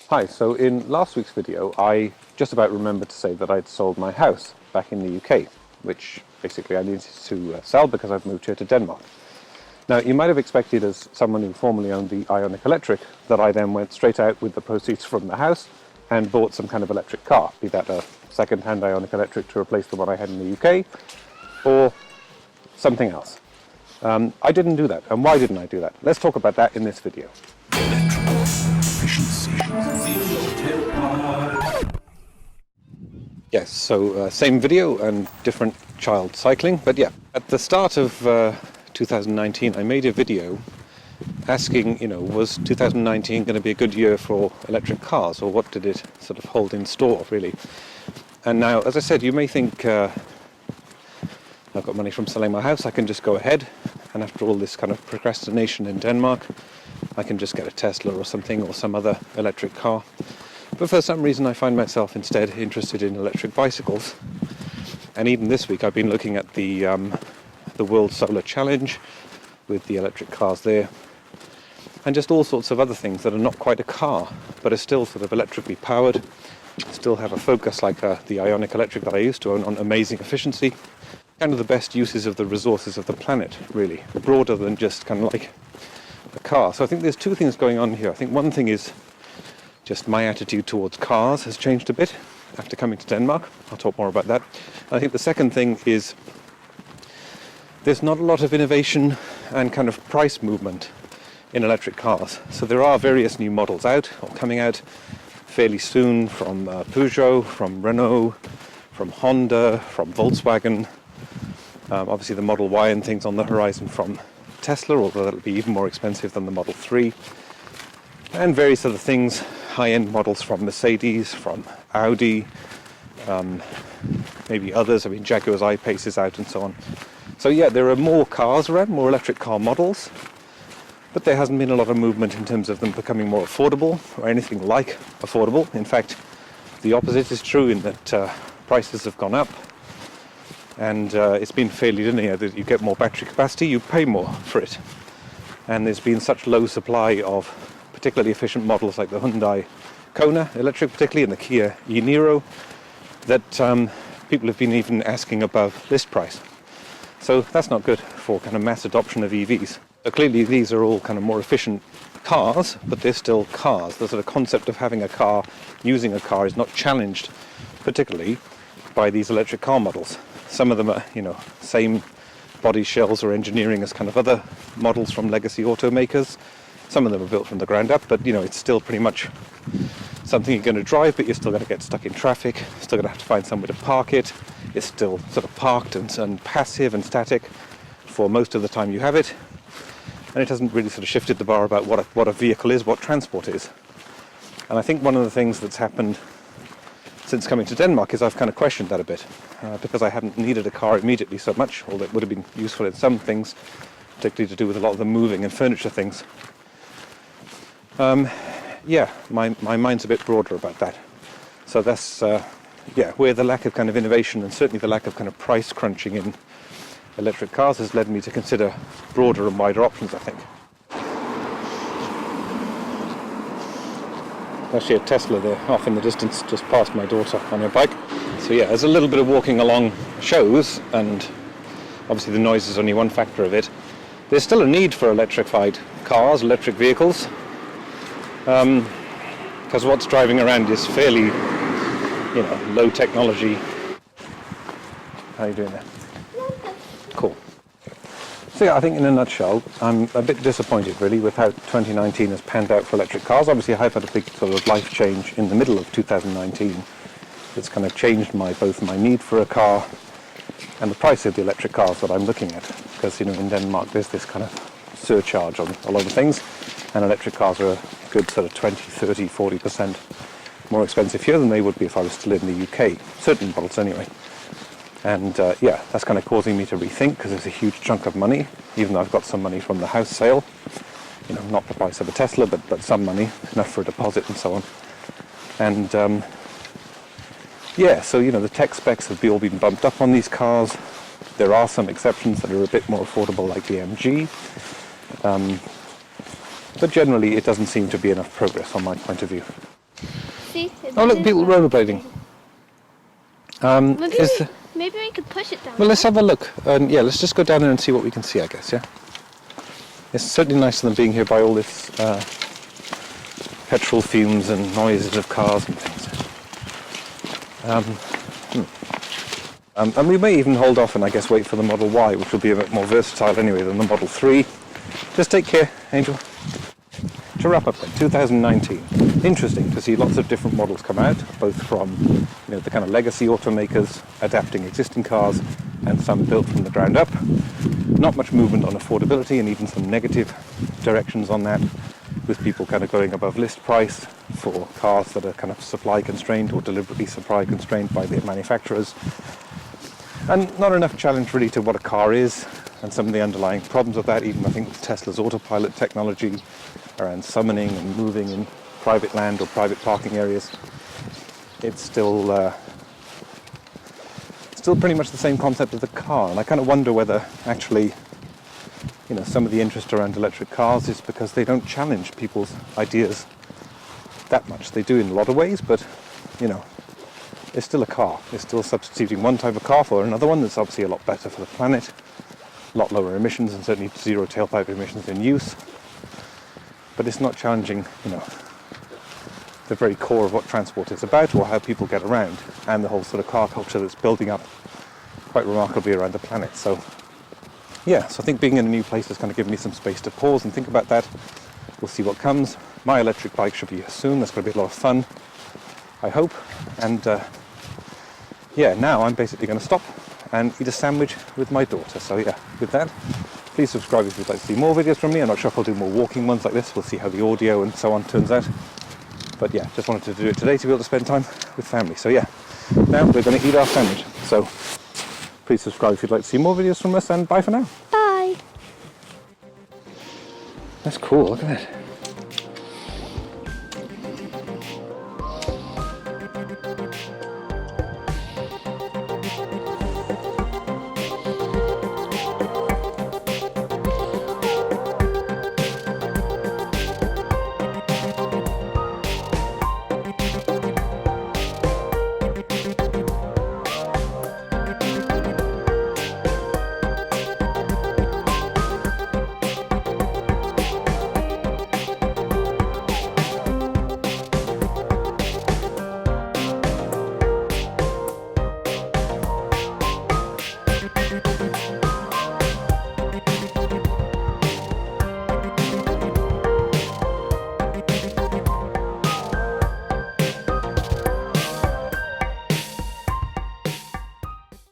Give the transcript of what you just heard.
Hi, so in last week's video I just about remembered to say that I'd sold my house back in the UK, which basically I needed to sell because I've moved here to Denmark. Now you might have expected, as someone who formerly owned the IONIQ electric, that I then went straight out with the proceeds from the house and bought some kind of electric car, be that a second-hand IONIQ electric to replace the one I had in the UK, or something else. I didn't do that, and why didn't I do that? Let's talk about that in this video. Yes, so same video and different child cycling, but yeah. At the start of 2019 I made a video asking, was 2019 going to be a good year for electric cars, or what did it sort of hold in store, really? And now, as I said, you may think I've got money from selling my house, I can just go ahead, and after all this kind of procrastination in Denmark, I can just get a Tesla or something, or some other electric car. But for some reason I find myself instead interested in electric bicycles. And even this week I've been looking at the World Solar Challenge with the electric cars there, and just all sorts of other things that are not quite a car, but are still sort of electrically powered, still have a focus like the IONIQ electric that I used to own on amazing efficiency, kind of the best uses of the resources of the planet, really, broader than just kind of like a car. So I think there's two things going on here. I think one thing is just my attitude towards cars has changed a bit after coming to Denmark. I'll talk more about that. I think the second thing is there's not a lot of innovation and kind of price movement in electric cars. So there are various new models out, or coming out fairly soon, from Peugeot, from Renault, from Honda, from Volkswagen. Obviously the Model Y and things on the horizon from Tesla, although that'll be even more expensive than the Model 3. And various other things, high-end models from Mercedes, from Audi, maybe others. I mean, Jaguar's I-Pace is out and so on. So yeah, there are more cars around, more electric car models, but there hasn't been a lot of movement in terms of them becoming more affordable, or anything like affordable. In fact, the opposite is true, in that prices have gone up, and it's been fairly linear, that you get more battery capacity, you pay more for it. And there's been such low supply of particularly efficient models like the Hyundai Kona electric, particularly, and the Kia e-Niro, that people have been even asking above list price. So that's not good for kind of mass adoption of EVs. So clearly these are all kind of more efficient cars, but they're still cars. The sort of concept of having a car, using a car, is not challenged particularly by these electric car models. Some of them are, same body shells or engineering as kind of other models from legacy automakers. Some of them are built from the ground up, but it's still pretty much something you're going to drive, but you're still going to get stuck in traffic, still going to have to find somewhere to park it. It's still sort of parked and passive and static for most of the time you have it. And it hasn't really sort of shifted the bar about what a vehicle is, what transport is. And I think one of the things that's happened since coming to Denmark is I've kind of questioned that a bit, because I haven't needed a car immediately so much, although it would have been useful in some things, particularly to do with a lot of the moving and furniture things. Yeah, my mind's a bit broader about that. So that's, where the lack of kind of innovation, and certainly the lack of kind of price crunching in electric cars, has led me to consider broader and wider options, I think. Actually a Tesla there, off in the distance, just past my daughter on her bike. So yeah, there's a little bit of walking along shows, and obviously the noise is only one factor of it. There's still a need for electrified cars, electric vehicles, because what's driving around is fairly, low technology. How are you doing there? Cool. So yeah, I think in a nutshell, I'm a bit disappointed really with how 2019 has panned out for electric cars. Obviously I've had a big sort of life change in the middle of 2019 that's kind of changed both my need for a car and the price of the electric cars that I'm looking at. Because in Denmark there's this kind of surcharge on a lot of things, and electric cars are a good sort of 20, 30, 40% more expensive here than they would be if I was still in the UK, certain models anyway. And that's kind of causing me to rethink, because there's a huge chunk of money, even though I've got some money from the house sale, not the price of a Tesla, but some money, enough for a deposit and so on. And so the tech specs have all been bumped up on these cars. There are some exceptions that are a bit more affordable, like the MG. But generally it doesn't seem to be enough progress on my point of view. see? Oh, look, people rollerblading. Maybe we could push it down. Well, let's have a look. Yeah, let's just go down there and see what we can see, I guess, yeah? It's certainly nicer than being here by all this petrol fumes and noises of cars and things. And we may even hold off and I guess wait for the Model Y, which will be a bit more versatile anyway than the Model 3. Just take care, Angel. To wrap up then, 2019. Interesting to see lots of different models come out, both from the kind of legacy automakers adapting existing cars and some built from the ground up. Not much movement on affordability and even some negative directions on that, with people kind of going above list price for cars that are kind of supply constrained or deliberately supply constrained by their manufacturers. And not enough challenge really to what a car is and some of the underlying problems of that, even I think with Tesla's autopilot technology around summoning and moving in private land or private parking areas. It's still pretty much the same concept as the car, and I kind of wonder whether actually some of the interest around electric cars is because they don't challenge people's ideas that much. They do in a lot of ways, but it's still a car. It's still substituting one type of car for another one that's obviously a lot better for the planet, a lot lower emissions, and certainly zero tailpipe emissions in use. But it's not challenging, the very core of what transport is about or how people get around, and the whole sort of car culture that's building up quite remarkably around the planet. So yeah, so I think being in a new place has kind of given me some space to pause and think about that. We'll see what comes. My electric bike should be here soon. That's going to be a lot of fun, I hope. And yeah, now I'm basically going to stop and eat a sandwich with my daughter. So yeah, with that, please subscribe if you'd like to see more videos from me. I'm not sure if I'll do more walking ones like this. We'll see how the audio and so on turns out. But yeah, just wanted to do it today to be able to spend time with family. So yeah, now we're going to eat our sandwich. So please subscribe if you'd like to see more videos from us, and bye for now. Bye. That's cool, look at that.